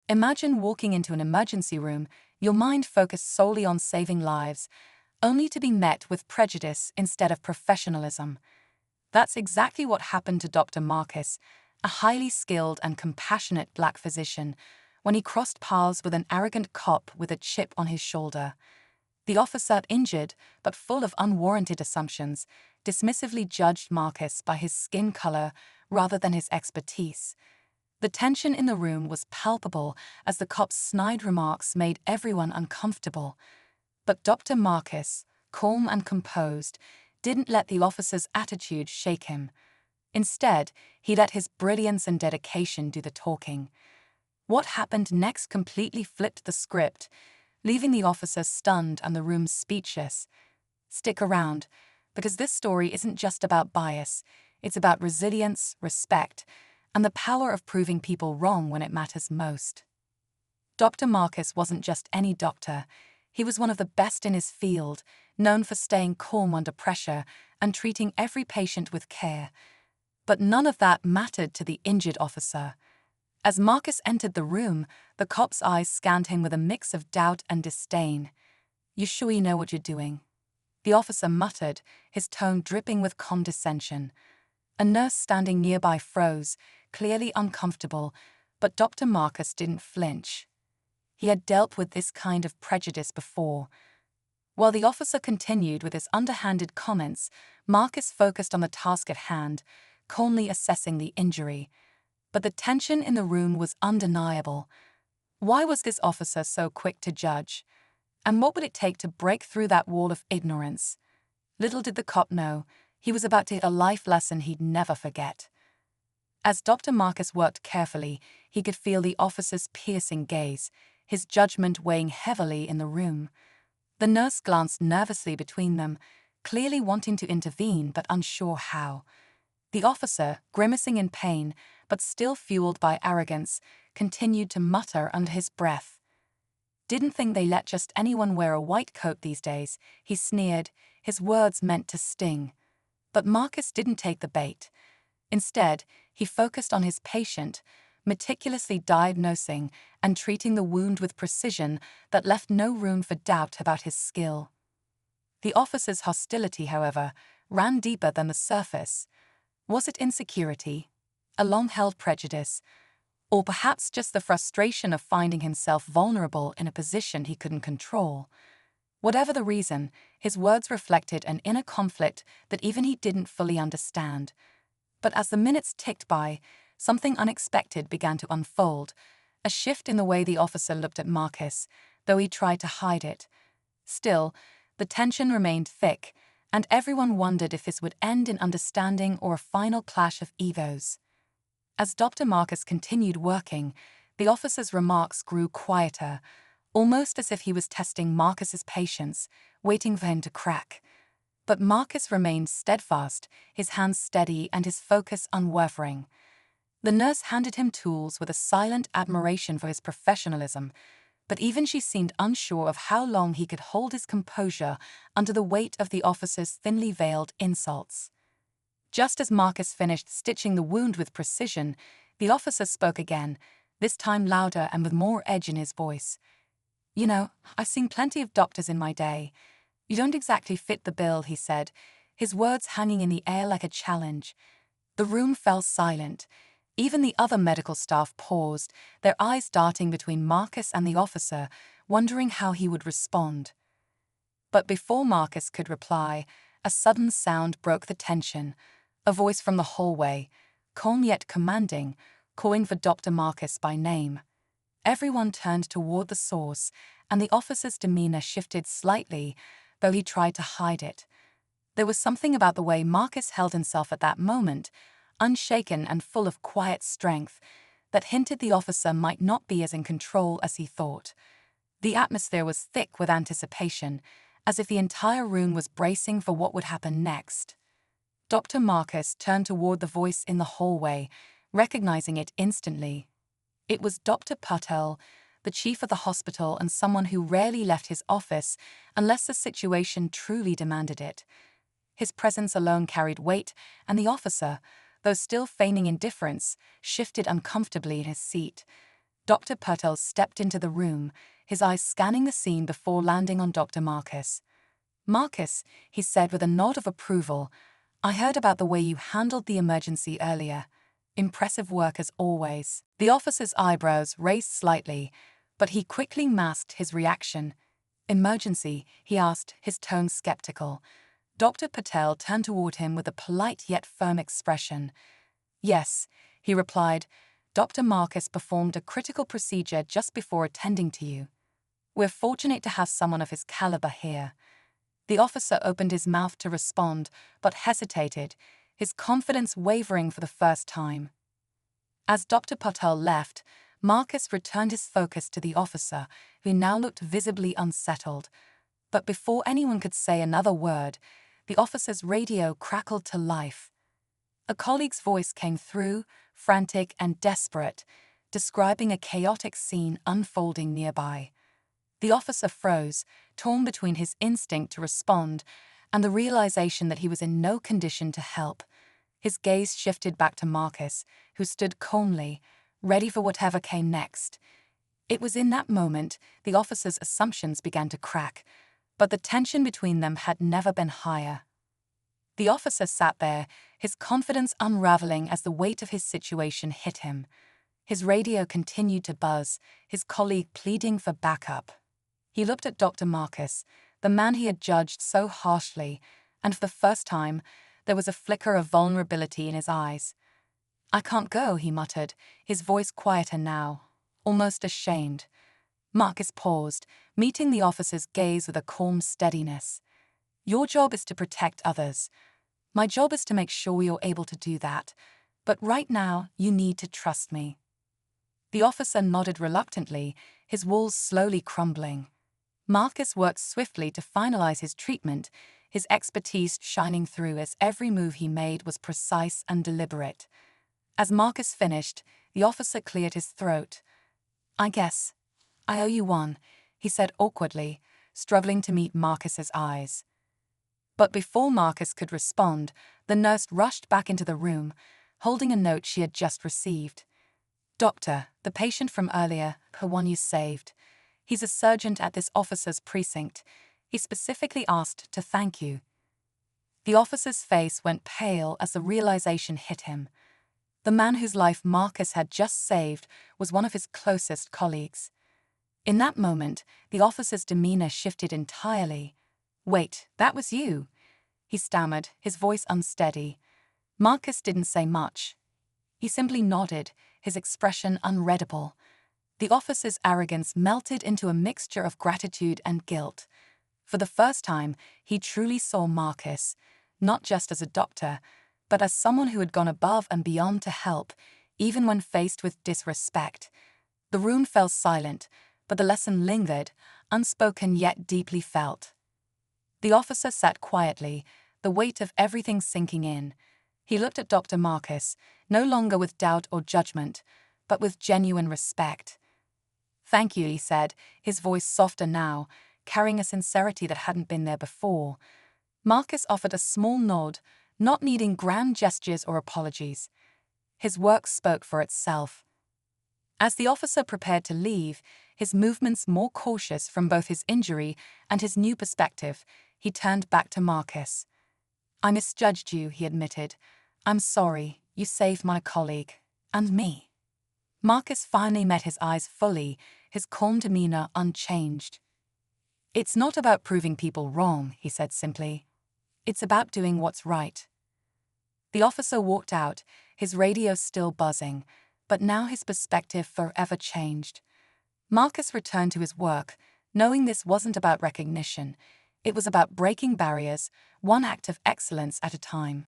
Imagine walking into an emergency room, your mind focused solely on saving lives, only to be met with prejudice instead of professionalism. That's exactly what happened to Dr. Marcus, a highly skilled and compassionate black physician, when he crossed paths with an arrogant cop with a chip on his shoulder. The officer, injured but full of unwarranted assumptions, dismissively judged Marcus by his skin color rather than his expertise. The tension in the room was palpable as the cop's snide remarks made everyone uncomfortable. But Dr. Marcus, calm and composed, didn't let the officer's attitude shake him. Instead, he let his brilliance and dedication do the talking. What happened next completely flipped the script, leaving the officer stunned and the room speechless. Stick around, because this story isn't just about bias, it's about resilience, respect, and the power of proving people wrong when it matters most. Dr. Marcus wasn't just any doctor. He was one of the best in his field, known for staying calm under pressure and treating every patient with care. But none of that mattered to the injured officer. As Marcus entered the room, the cop's eyes scanned him with a mix of doubt and disdain. "You sure you know what you're doing?" the officer muttered, his tone dripping with condescension. A nurse standing nearby froze, clearly uncomfortable, but Dr. Marcus didn't flinch. He had dealt with this kind of prejudice before. While the officer continued with his underhanded comments, Marcus focused on the task at hand, calmly assessing the injury. But the tension in the room was undeniable. Why was this officer so quick to judge? And what would it take to break through that wall of ignorance? Little did the cop know, he was about to hit a life lesson he'd never forget. As Dr. Marcus worked carefully, he could feel the officer's piercing gaze, his judgment weighing heavily in the room. The nurse glanced nervously between them, clearly wanting to intervene but unsure how. The officer, grimacing in pain, but still fueled by arrogance, continued to mutter under his breath. "Didn't think they let just anyone wear a white coat these days," he sneered, his words meant to sting. But Marcus didn't take the bait. Instead, he focused on his patient, meticulously diagnosing and treating the wound with precision that left no room for doubt about his skill. The officer's hostility, however, ran deeper than the surface. Was it insecurity, a long-held prejudice, or perhaps just the frustration of finding himself vulnerable in a position he couldn't control? Whatever the reason, his words reflected an inner conflict that even he didn't fully understand. But as the minutes ticked by, something unexpected began to unfold, a shift in the way the officer looked at Marcus, though he tried to hide it. Still, the tension remained thick, and everyone wondered if this would end in understanding or a final clash of egos. As Dr. Marcus continued working, the officer's remarks grew quieter, almost as if he was testing Marcus's patience, waiting for him to crack. But Marcus remained steadfast, his hands steady and his focus unwavering. The nurse handed him tools with a silent admiration for his professionalism, but even she seemed unsure of how long he could hold his composure under the weight of the officer's thinly veiled insults. Just as Marcus finished stitching the wound with precision, the officer spoke again, this time louder and with more edge in his voice. "You know, I've seen plenty of doctors in my day. You don't exactly fit the bill," he said, his words hanging in the air like a challenge. The room fell silent. Even the other medical staff paused, their eyes darting between Marcus and the officer, wondering how he would respond. But before Marcus could reply, a sudden sound broke the tension. A voice from the hallway, calm yet commanding, calling for Dr. Marcus by name. Everyone turned toward the source, and the officer's demeanor shifted slightly, though he tried to hide it. There was something about the way Marcus held himself at that moment, unshaken and full of quiet strength, that hinted the officer might not be as in control as he thought. The atmosphere was thick with anticipation, as if the entire room was bracing for what would happen next. Dr. Marcus turned toward the voice in the hallway, recognizing it instantly. It was Dr. Patel, the chief of the hospital and someone who rarely left his office unless the situation truly demanded it. His presence alone carried weight, and the officer, though still feigning indifference, shifted uncomfortably in his seat. Dr. Patel stepped into the room, his eyes scanning the scene before landing on Dr. Marcus. "Marcus," he said with a nod of approval, "I heard about the way you handled the emergency earlier. Impressive work as always." The officer's eyebrows raised slightly, but he quickly masked his reaction. "Emergency?" he asked, his tone skeptical. Dr. Patel turned toward him with a polite yet firm expression. "Yes," he replied. "Dr. Marcus performed a critical procedure just before attending to you. We're fortunate to have someone of his caliber here." The officer opened his mouth to respond, but hesitated, his confidence wavering for the first time. As Dr. Patel left, Marcus returned his focus to the officer, who now looked visibly unsettled. But before anyone could say another word, the officer's radio crackled to life. A colleague's voice came through, frantic and desperate, describing a chaotic scene unfolding nearby. The officer froze, torn between his instinct to respond and the realization that he was in no condition to help. His gaze shifted back to Marcus, who stood calmly, ready for whatever came next. It was in that moment the officer's assumptions began to crack, but the tension between them had never been higher. The officer sat there, his confidence unraveling as the weight of his situation hit him. His radio continued to buzz, his colleague pleading for backup. He looked at Dr. Marcus, the man he had judged so harshly, and for the first time, there was a flicker of vulnerability in his eyes. "I can't go," he muttered, his voice quieter now, almost ashamed. Marcus paused, meeting the officer's gaze with a calm steadiness. "Your job is to protect others. My job is to make sure you're able to do that. But right now, you need to trust me." The officer nodded reluctantly, his walls slowly crumbling. Marcus worked swiftly to finalize his treatment, his expertise shining through as every move he made was precise and deliberate. As Marcus finished, the officer cleared his throat. "I guess I owe you one," he said awkwardly, struggling to meet Marcus's eyes. But before Marcus could respond, the nurse rushed back into the room, holding a note she had just received. "Doctor, the patient from earlier, the one you saved. He's a sergeant at this officer's precinct. He specifically asked to thank you." The officer's face went pale as the realization hit him. The man whose life Marcus had just saved was one of his closest colleagues. In that moment, the officer's demeanor shifted entirely. "Wait, that was you?" he stammered, his voice unsteady. Marcus didn't say much. He simply nodded, his expression unreadable. The officer's arrogance melted into a mixture of gratitude and guilt. For the first time, he truly saw Marcus, not just as a doctor, but as someone who had gone above and beyond to help, even when faced with disrespect. The room fell silent, but the lesson lingered, unspoken yet deeply felt. The officer sat quietly, the weight of everything sinking in. He looked at Dr. Marcus, no longer with doubt or judgment, but with genuine respect. "Thank you," he said, his voice softer now, carrying a sincerity that hadn't been there before. Marcus offered a small nod, not needing grand gestures or apologies. His work spoke for itself. As the officer prepared to leave, his movements more cautious from both his injury and his new perspective, he turned back to Marcus. "I misjudged you," he admitted. "I'm sorry, you saved my colleague. And me." Marcus finally met his eyes fully, his calm demeanor unchanged. "It's not about proving people wrong," he said simply. "It's about doing what's right." The officer walked out, his radio still buzzing, but now his perspective forever changed. Marcus returned to his work, knowing this wasn't about recognition. It was about breaking barriers, one act of excellence at a time.